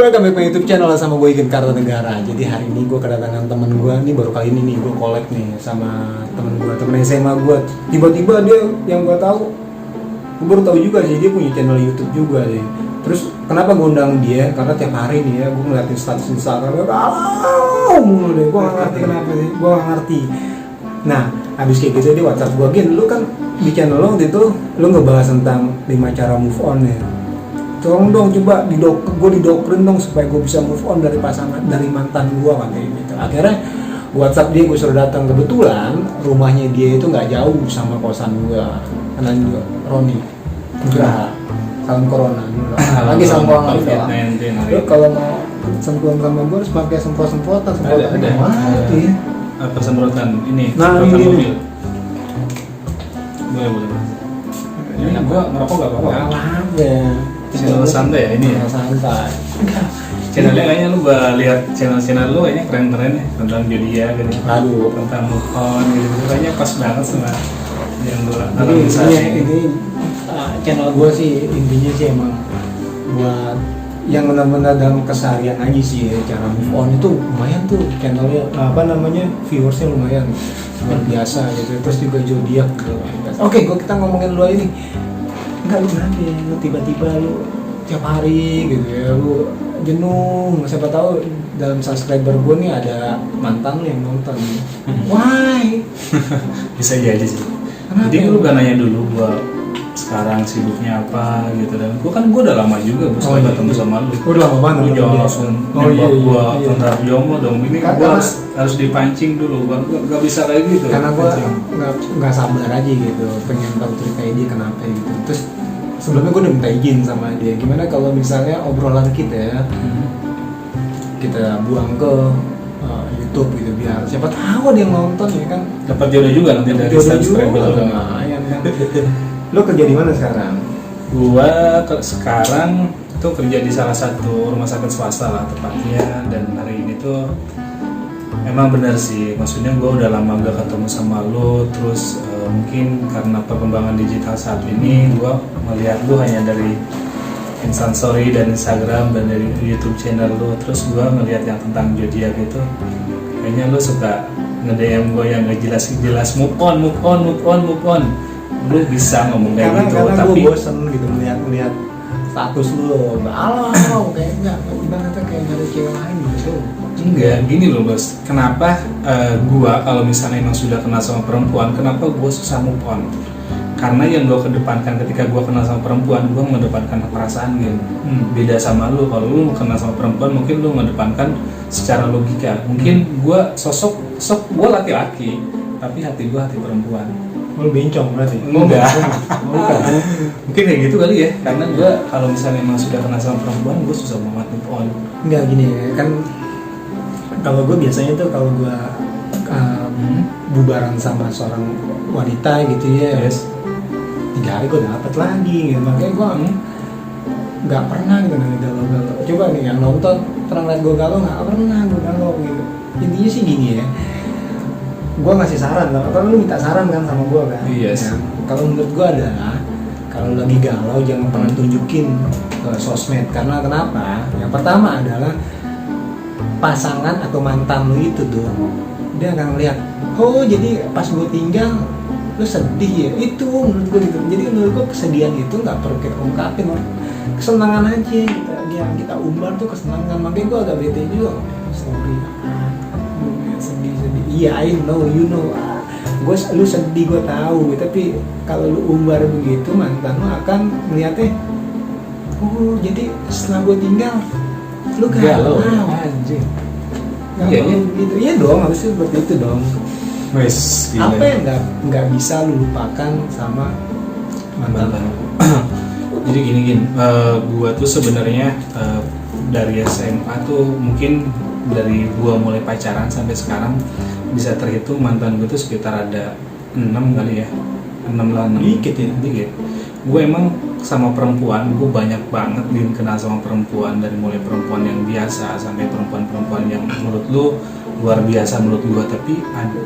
welcome back ke YouTube channel sama gue Igen Kartanegara. Jadi hari ini gue kedatangan temen gue, nih baru kali ini nih gue collab nih sama temen gue, temen SMA gue. Tiba-tiba dia yang gue tahu, gue baru tahu juga sih dia punya channel YouTube juga sih. Terus kenapa gue undang dia? Karena tiap hari nih ya gue ngeliatin status Instagram, mulu deh, gue gak ngerti kenapa sih, gue gak ngerti. Nah, habis kayak gitu dia WhatsApp gue, Gin, lu kan di channel lo waktu itu lu ngebahas tentang 5 cara move on ya. Tolong dong coba gue didoktrin dong supaya gue bisa move on dari pasangan, dari mantan gue kan kayak gitu. Akhirnya WhatsApp dia, gue suruh datang. Kebetulan rumahnya dia itu nggak jauh sama kosan gue, karena juga Roni Nugraha, salam corona dulu lagi sama corona lu kalau mau sentuhan sama gue harus pakai semprotan ada apa semprotan ini nah semprotan ini mobil boleh ini gua ngerokok gak apa-apa ya channel santai ya ini ya santai. channelnya kayaknya lu lihat channel lu kayaknya keren-keren ya tentang jodia gitu aduh tentang move on gitu kayaknya pas banget sama yang lu ini channel gue sih intinya sih emang buat yang benar-benar dalam keseharian aja sih ya, cara move on itu lumayan tuh channelnya viewersnya lumayan luar biasa gitu, terus juga zodiak gitu. Oke, kita ngomongin lu aja nih. Enggak, lu kenapa ya? Lu tiba-tiba lu tiap hari gitu ya, lu jenuh. Siapa tahu dalam subscriber gue nih ada mantan lu yang nonton. Why? bisa jadi sih. Kenapa? Jadi lu gak nanya dulu gua sekarang sibuknya apa gitu, dan gua udah lama juga gua ketemu sama lu. Udah lama banget. Lu jangan langsung nembak gua tentang jomblo dong. Ini gua harus dipancing dulu. Gua gak bisa kayak gitu. Karena gua nggak sabar aja gitu, pengen tahu ceritanya dia kenapa gitu. Terus sebelumnya gua udah minta izin sama dia. Gimana kalau misalnya obrolan kita kita buang ke YouTube gitu, biar siapa tahu dia nonton ya kan. Dapat jodoh juga nanti dari subscriber lu. Lumayan kan. Lo kerja di mana sekarang? Sekarang tuh kerja di salah satu rumah sakit swasta lah tepatnya, dan hari ini tuh emang benar sih, maksudnya gue udah lama gak ketemu sama lo, terus mungkin karena perkembangan digital saat ini gue melihat lo hanya dari Instastory dan Instagram dan dari YouTube channel lo, terus gue ngelihat yang tentang zodiak gitu, kayaknya lo suka nge-DM gue yang gak jelas move on. Lu bisa ngomong kayak gitu, karena tapi gue bosen gitu melihat status lu, kayak enggak, gimana tuh kayak nggak ada cewek lain gitu. Enggak, gini loh bos, kenapa gua kalau misalnya emang sudah kenal sama perempuan, kenapa gua susah move on? Karena yang gua kedepankan ketika gua kenal sama perempuan, gua mengedepankan perasaan gitu. Beda sama lu, kalau lu kenal sama perempuan mungkin lu mengedepankan secara logika. Mungkin gua sosok gua laki-laki, tapi hati gua hati perempuan. Lu bencong berarti? Enggak. Mungkin kayak gitu kali ya, karena gue kalau misalnya emang sudah kenal sama perempuan, gue susah banget move on. Enggak gini ya, kan kalau gue biasanya tuh kalau gue bubaran sama seorang wanita gitu ya, 3 hari gue dapet lagi gitu. Makanya gue nggak pernah gitu nih galau-galau. Coba nih yang nonton pernah liat gue galau, nggak pernah gue galau gitu. Intinya sih gini ya, gue ngasih saran, kalau lu minta saran kan sama gue kan. Yes. Ya, kalau menurut gue adalah kalau lagi galau jangan pernah tunjukin ke sosmed. Karena kenapa? Yang pertama adalah pasangan atau mantan lu itu tuh dia akan ngeliat, oh jadi pas gue tinggal lu sedih ya, itu menurut gue gitu. Jadi menurut gue kesedihan itu nggak perlu kita ungkapin, kesenangan aja kita umbar tuh kesenangan. Makanya gue agak bete juga, sorry sedih. Iya, I know, you know. Lu sedih, gue tahu. Tapi kalau lu umbar begitu, mantan lu akan melihatnya, oh jadi setelah gue tinggal, lu galau. Anjing. Iya gitu. Iya dong, harusnya seperti itu dong. Wes, apa yang nggak bisa lu lupakan sama mantan lu? Jadi gini, gua tuh sebenarnya dari SMA tuh mungkin dari gua mulai pacaran sampai sekarang bisa terhitung mantan gue tuh sekitar ada 6 kali ya, 6 lah. Dikit ya? Dikit. Gue emang sama perempuan, gue banyak banget kenal sama perempuan, dari mulai perempuan yang biasa sampai perempuan yang menurut lu luar biasa menurut gue, tapi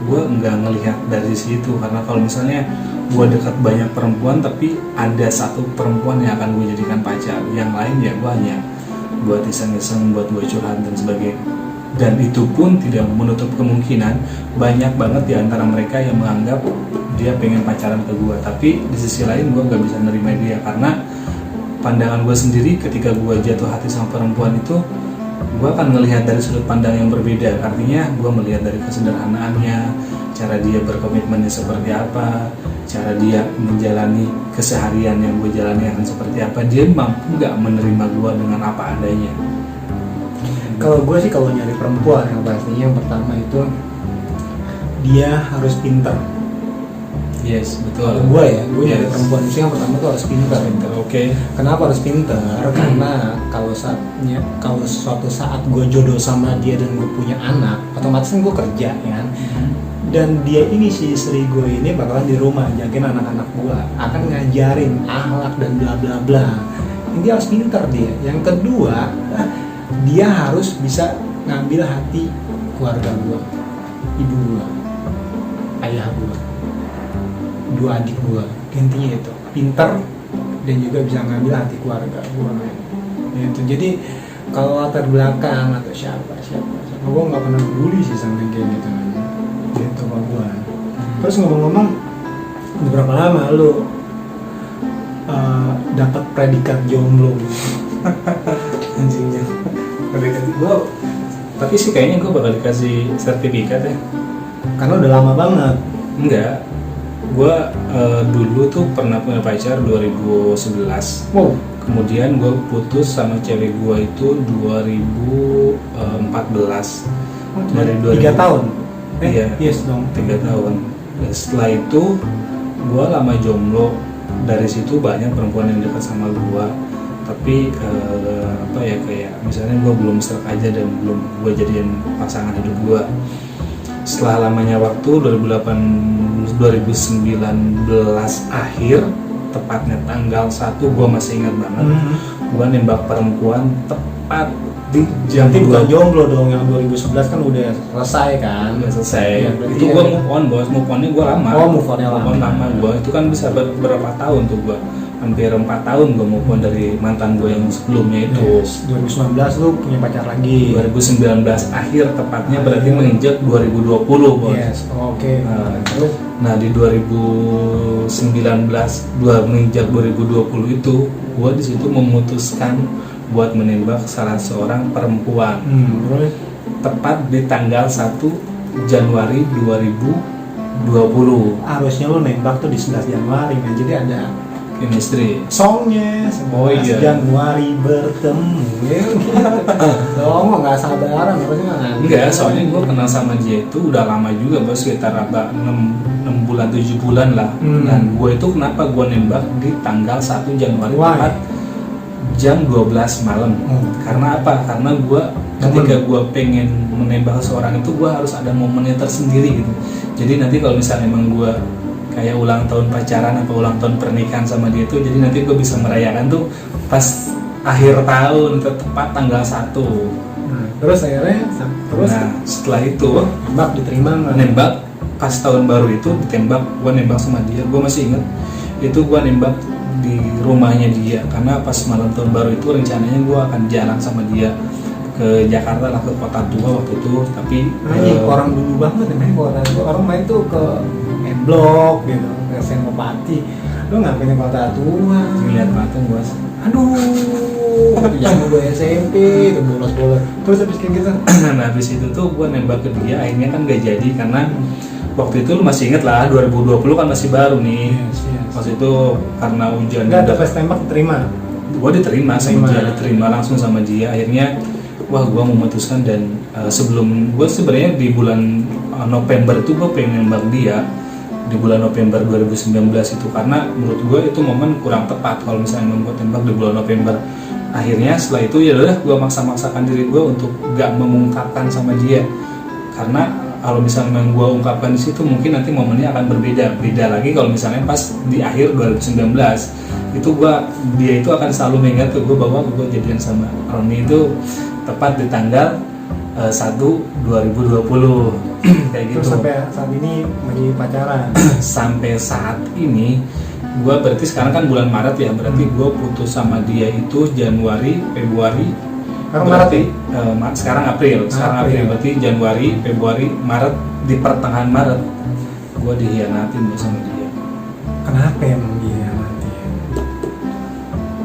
gue nggak ngelihat dari situ. Karena kalau misalnya gue dekat banyak perempuan tapi ada satu perempuan yang akan gue jadikan pacar, yang lain ya gue hanya buat iseng-iseng, buat gue curhat dan sebagainya. Dan itu pun tidak menutup kemungkinan banyak banget di antara mereka yang menganggap dia pengen pacaran ke gue, tapi di sisi lain gue nggak bisa nerima dia karena pandangan gue sendiri ketika gue jatuh hati sama perempuan itu, gue akan melihat dari sudut pandang yang berbeda. Artinya gue melihat dari kesederhanaannya, cara dia berkomitmennya seperti apa, cara dia menjalani keseharian yang gue jalani akan seperti apa. Dia mampu nggak menerima gue dengan apa adanya. Kalau gue sih kalau nyari perempuan yang pastinya yang pertama itu dia harus pintar. Yes, Kalau betul. gue ya, gue nyari Yes. perempuan itu yang pertama tuh harus pintar. Oke. Kenapa harus pintar? Karena kalau suatu saat gue jodoh sama dia dan gue punya anak, otomatis kan gue kerja ya kan. Dan dia ini si istri gue ini bakalan di rumah jagain anak-anak gue, akan ngajarin akhlak dan bla bla bla. Ini dia harus pintar dia. Yang kedua, dia harus bisa ngambil hati keluarga gue, ibu gue, ayah gue, dua adik gue. Intinya itu pintar dan juga bisa ngambil hati keluarga gue. Itu jadi kalau latar belakang atau siapa gue nggak pernah peduli sih sama yang kayak gitu. Gitu kalau gue. Terus ngomong-ngomong, berapa lama lu dapat predikat jomblo? Anjingnya. Gue, tapi sih kayaknya gue bakal dikasih sertifikat ya. Karena udah lama banget. Enggak. Gue dulu tuh pernah punya pacar 2011. Wow. Kemudian gue putus sama cewek gue itu 2014. Dari 3 tahun. Iya. Yes dong. 3 tahun. Dan setelah itu gue lama jomblo. Dari situ banyak perempuan yang dekat sama gue. Tapi apa ya, kayak misalnya gue belum serak aja dan belum gue jadiin pasangan hidup gue. Setelah lamanya waktu 2019 akhir, tepatnya tanggal 1, gue masih ingat banget. Gue nembak perempuan tepat di jam Nanti bukan 2. jomblo dong, yang 2011 kan udah selesai kan? Udah selesai. Ya, berarti Itu ya- gue move on, bos. Move onnya gue lama. Oh, move onnya lama. lama gue. Itu kan bisa berapa tahun tuh gue. Hampir 4 tahun gue move on dari mantan gue yang sebelumnya itu. Yes, 2019 lu punya pacar lagi. 2019 akhir tepatnya, berarti menginjak 2020, bos. Yes, oke. Nah, Terus Nah di 2019 menginjak 2020 itu, gue di situ memutuskan buat menembak salah seorang perempuan. terus Tepat di tanggal 1 Januari 2020. harusnya lu nembak tuh di 11 Januari kan. Jadi ada Chemistry. songnya 11 Oh, iya. Januari bertemu. Lo mah nggak sabaran apa sih nggak? Enggak, soalnya gue kenal sama dia itu udah lama juga, bos, sekitar 6 bulan 7 bulan lah. Dan gue itu kenapa gue nembak di tanggal 1 Januari Why? tepat jam 12 malam. Karena apa? Karena gue ketika gue pengen menembak seorang itu, gue harus ada momennya tersendiri gitu. Jadi nanti kalau misalnya emang gue kayak ulang tahun pacaran atau ulang tahun pernikahan sama dia tuh, jadi nanti gue bisa merayakan tuh pas akhir tahun, tepat tanggal 1. Terus akhirnya Nah setelah itu nembak diterima nggak? nembak pas tahun baru itu ditembak, gue nembak sama dia. Gue masih inget itu gue nembak di rumahnya dia, karena pas malam tahun baru itu rencananya gue akan jalan sama dia ke Jakarta lah, ke kota tua waktu itu. Tapi Orang dulu banget ya main kota tua. Orang main tuh ke M-Block gitu, ke Senopati. Lu ngapain ke kota tua? ngeliat patung, bos. Aduh, zaman gue SMP itu bolos-bolos. Terus habis kayak gitu. Nah habis itu tuh gue nembak ke dia, akhirnya kan gak jadi karena waktu itu lu masih inget lah, 2020 kan masih baru nih. Waktu itu karena hujan. Enggak ada tes tembak diterima. Gue diterima sama dia, diterima langsung sama dia. Akhirnya wah gue memutuskan, dan sebelum gue sebenarnya di bulan November itu gue pengen nembak dia di bulan November 2019 itu, karena menurut gue itu momen kurang tepat kalau misalnya gue tembak di bulan November. Akhirnya setelah itu ya udah gue maksa-maksakan diri gue untuk gak mengungkapkan sama dia, karena kalau misalnya memang gue ungkapkan di situ mungkin nanti momennya akan beda lagi kalau misalnya pas di akhir 2019 itu dia itu akan selalu mengingat ke gue bahwa gue jadian sama Roni itu tepat di tanggal 1 2020 kayak gitu. Terus sampai saat ini masih pacaran. Sampai saat ini gue berarti sekarang kan bulan Maret ya, berarti gue putus sama dia itu Januari, Februari, Sekarang berarti Maret sekarang April, April. berarti Januari, Februari, Maret, di pertengahan Maret gue dihianatin bos sama dia. Kenapa emang dia nanti?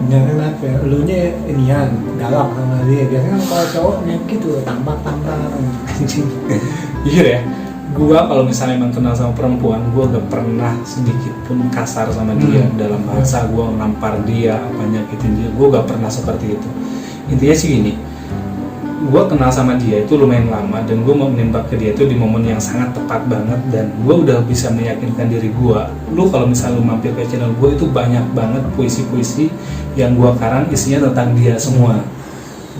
Jangan apa ya, lu nya inian galak sama dia. Biasanya kan kalau cowok kayak gitu tampak anjing. Jujur ya, gue kalau misalnya emang kenal sama perempuan, gue gak pernah sedikit pun kasar sama dia dalam bahasa gue nampar dia, apa nyakitin dia, gue gak pernah seperti itu. Intinya sih gini, gue kenal sama dia itu lumayan lama dan gue mau menembak ke dia itu di momen yang sangat tepat banget, dan gue udah bisa meyakinkan diri gue. Lu kalau misalnya lu mampir ke channel gue itu banyak banget puisi-puisi yang gue karang isinya tentang dia semua.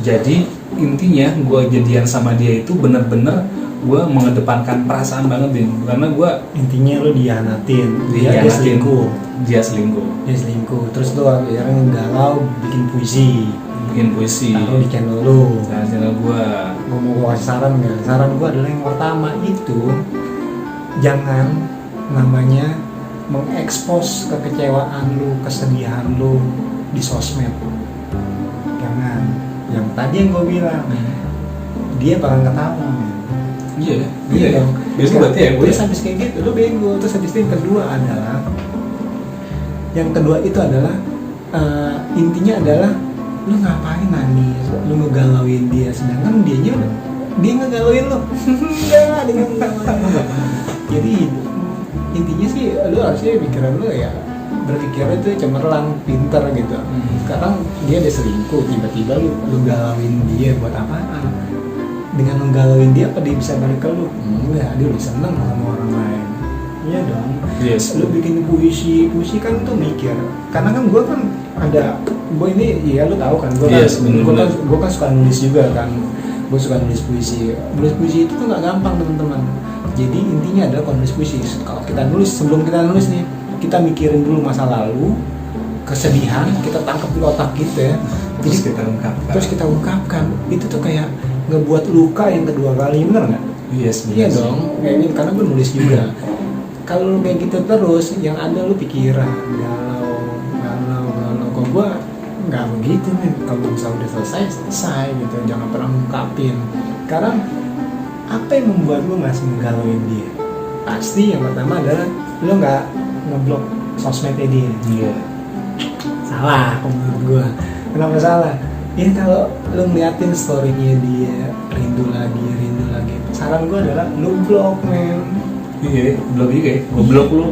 Jadi intinya gue jadian sama dia itu bener-bener gue mengedepankan perasaan banget, Din, karena gue Intinya lu dihianatin. Dia selingkuh. dia selingkuh, Dia selingkuh. Terus lu akhirnya galau bikin puisi. bikin puisi Taruh di channel lu. nah channel gue. Gue mau kasih saran nggak? Saran gue adalah yang pertama itu jangan namanya mengekspos kekecewaan lu, kesedihan lu di sosmed. Jangan. Yang tadi yang gue bilang, dia bakal ketawa. Iya dong. biasanya berarti ya gue Terus habis kayak gitu, lu bego. Terus habis itu yang kedua adalah intinya adalah lu ngapain nangis, lu ngegalauin dia, sedangkan dia ngegalauin lu. Enggak, dia ngegalauin. Jadi intinya sih lu harusnya pikiran lu ya berpikir itu cemerlang, pinter gitu. Sekarang dia ada selingkuh, tiba-tiba lu galauin dia buat apaan? Dengan menggalauin dia apa dia bisa balik ke lu? Enggak, dia udah seneng sama orang lain. Iya dong. Yes. Lu bikin puisi kan tuh mikir. Karena kan gue kan ada, gue ini ya lu tahu kan, gue Yes, kan suka nulis juga kan. Gue suka nulis puisi. Nulis puisi itu tuh nggak gampang teman-teman. Jadi intinya adalah kalau nulis puisi, kalau kita nulis, sebelum kita nulis nih, kita mikirin dulu masa lalu, kesedihan, kita tangkap di otak kita ya. terus Jadi kita kita ungkapkan. Itu tuh kayak ngebuat luka yang kedua kali, bener nggak? yes, Iya dong, kayak gitu, karena gue nulis juga. Kalau lu kayak gitu terus, yang ada lu pikiran galau. Kalau gue nggak begitu nih. Kalau misalnya udah selesai gitu, jangan pernah ngungkapin. Karena apa yang membuat lu masih menggalauin dia? Pasti yang pertama adalah lu nggak ngeblok sosmednya dia. iya Salah menurut gue. Kenapa salah? Ya kalau lu ngeliatin story-nya dia, rindu lagi. Saran gue adalah lu blok, men. iya blog juga ya, gue blog lu.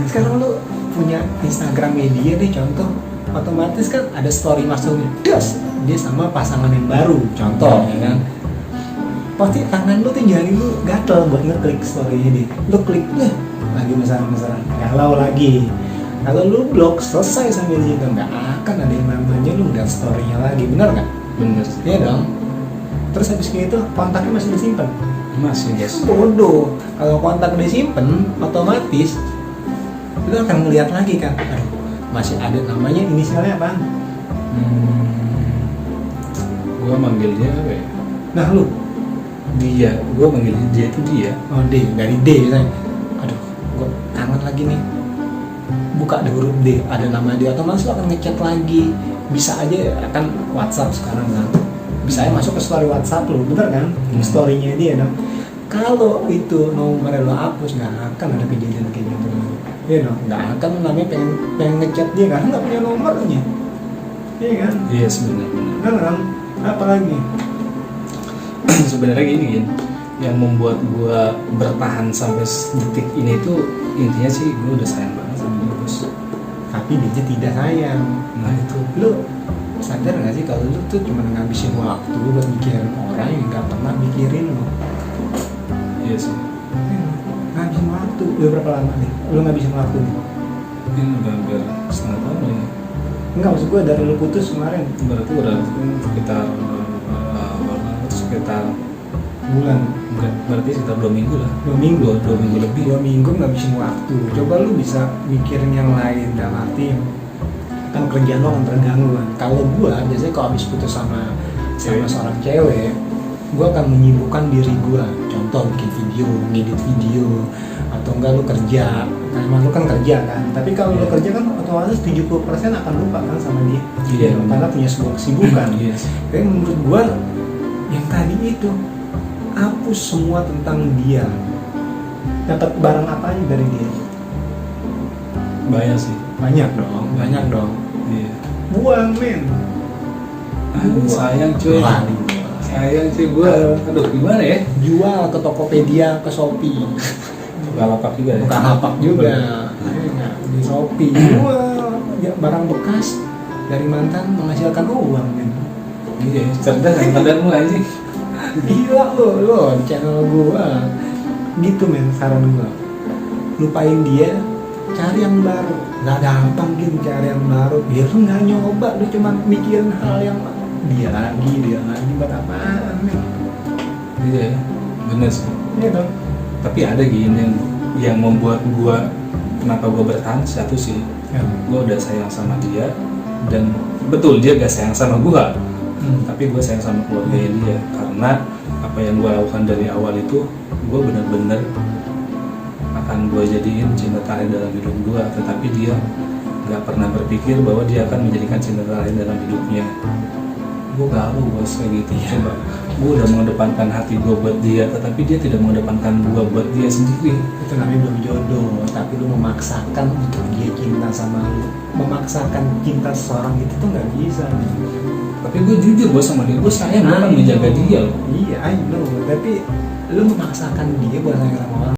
Sekarang lu punya Instagram media deh, contoh, otomatis kan ada story masuknya, das, dia sama pasangan yang baru, contoh, ya kan. Pasti tangan lu tuh, jari lu gatel buat ngeklik story-nya dia. Lu klik, lagi mesra-mesra, galau lagi. Kalau lu blok, selesai sampai di situ, nggak akan ada yang namanya lu ngeliat story-nya lagi, benar nggak? Bener sih. Iya dong. Terus habis gitu kontaknya masih disimpan. Masih yes. Bodoh. Kalau kontak disimpan, otomatis lu akan ngeliat lagi kan. Aduh, masih ada namanya, inisialnya apaan? Gue manggil dia apa ya? Nah lu, Dia. Gue manggil dia itu dia. oh D, dari D misalnya. Aduh, gue kangen lagi nih. Buka di huruf D, ada nama dia, otomatis lu akan ngechat lagi. Bisa aja kan WhatsApp sekarang kan. Bisa aja masuk ke story WhatsApp lu, bener kan? Story-nya dia dong. Kalau itu nomornya lo hapus, nggak akan ada kejadian kayak gitu. Iya dong, nggak akan namanya pengen ngechat dia karena nggak punya nomornya. Iya kan? Yes, benar. Bener kan? Apa lagi? Sebenarnya gini kan, yang membuat gue bertahan sampai detik ini tuh intinya sih gue udah sayang banget sama dia, bos. Tapi dia tidak sayang. Nah itu. Lu sadar nggak sih kalau lu tuh cuma ngabisin waktu buat mikirin orang yang nggak pernah mikirin lo? Iya sih. Ngabisin waktu. Udah berapa lama nih? Lu ngabisin waktu nih? Ini udah hampir setengah tahun ini. Enggak, maksud gue dari lu putus kemarin. Berarti udah sekitar Bulan. enggak, berarti sekitar 2 minggu lah. 2 minggu. 2 minggu lebih. 2 minggu ngabisin waktu. Coba lu bisa mikirin yang lain, dalam arti kan kerjaan lo akan terganggu kan. Kalau gua biasanya kalau habis putus sama seorang cewek, gue akan menyibukkan diri gue. Contoh bikin video, ngedit video, atau enggak lu kerja. Nah, emang lu kan kerja kan, tapi kalau lu kerja kan otomatis 70% akan lupa kan sama dia. Iya. Karena punya sebuah kesibukan. Yes. Tapi menurut gue yang tadi itu hapus semua tentang dia. Dapat barang apa aja dari dia? Banyak sih. Banyak dong. Iya. Buang men. Sayang cuy. Lari. Sayang cuy gua. Aduh gimana ya? Jual ke Tokopedia, ke Shopee. Balapak juga ya. Bukan lapak juga. Iya, di Shopee. Jual ya, barang bekas dari mantan menghasilkan uang men. Iya, cerdas kan badanmu aja. Gila lo di channel gua. Gitu men, saran gua. Lupain dia, cari yang baru. Gak gampang gitu cari yang baru. Biar lu gak nyoba, lu cuma mikirin hal yang dia lagi buat apaan men. Iya, bener sih. Iya dong. Tapi ada gini yang membuat gua kenapa gua bertahan satu sih. Ya. Gua udah sayang sama dia dan betul dia gak sayang sama gua. Tapi gue sayang sama keluarganya dia karena apa yang gue lakukan dari awal itu gue benar-benar akan gue jadiin cinta terakhir dalam hidup gue, tetapi dia nggak pernah berpikir bahwa dia akan menjadikan cinta terakhir dalam hidupnya. Gue galau bos kayak gitu. Coba gue udah mengedepankan hati gue buat dia, tetapi dia tidak mengedepankan gue buat dia sendiri. Itu namanya belum jodoh, tapi lu memaksakan untuk dia cinta sama lu. Memaksakan cinta seseorang itu tuh nggak bisa. Tapi gue jujur gue sama dia, gue sayang, gue akan menjaga dia loh. Iya, I know. Tapi lu memaksakan dia buat sayang sama orang